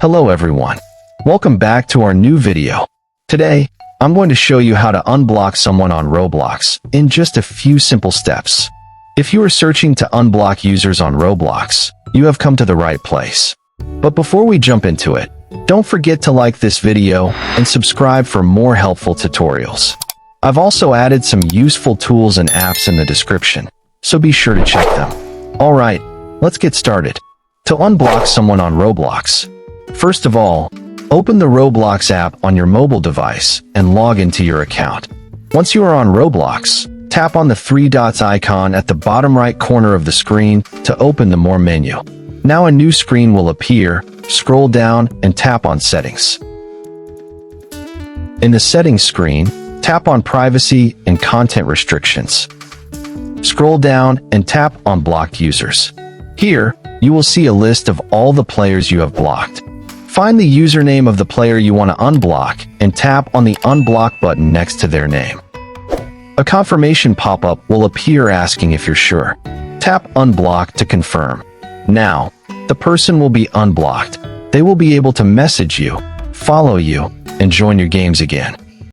Hello everyone. Welcome back to our new video. Today, I'm going to show you how to unblock someone on Roblox in just a few simple steps. If you are searching to unblock users on Roblox, you have come to the right place. But before we jump into it, don't forget to like this video and subscribe for more helpful tutorials. I've also added some useful tools and apps in the description, so be sure to check them. Alright, let's get started. To unblock someone on Roblox, first of all, open the Roblox app on your mobile device and log into your account. Once you are on Roblox, tap on the three dots icon at the bottom right corner of the screen to open the More menu. Now a new screen will appear. Scroll down and tap on Settings. In the Settings screen, tap on Privacy and Content Restrictions. Scroll down and tap on Blocked Users. Here, you will see a list of all the players you have blocked. Find the username of the player you want to unblock and tap on the Unblock button next to their name. A confirmation pop-up will appear asking if you're sure. Tap Unblock to confirm. Now, the person will be unblocked. They will be able to message you, follow you, and join your games again.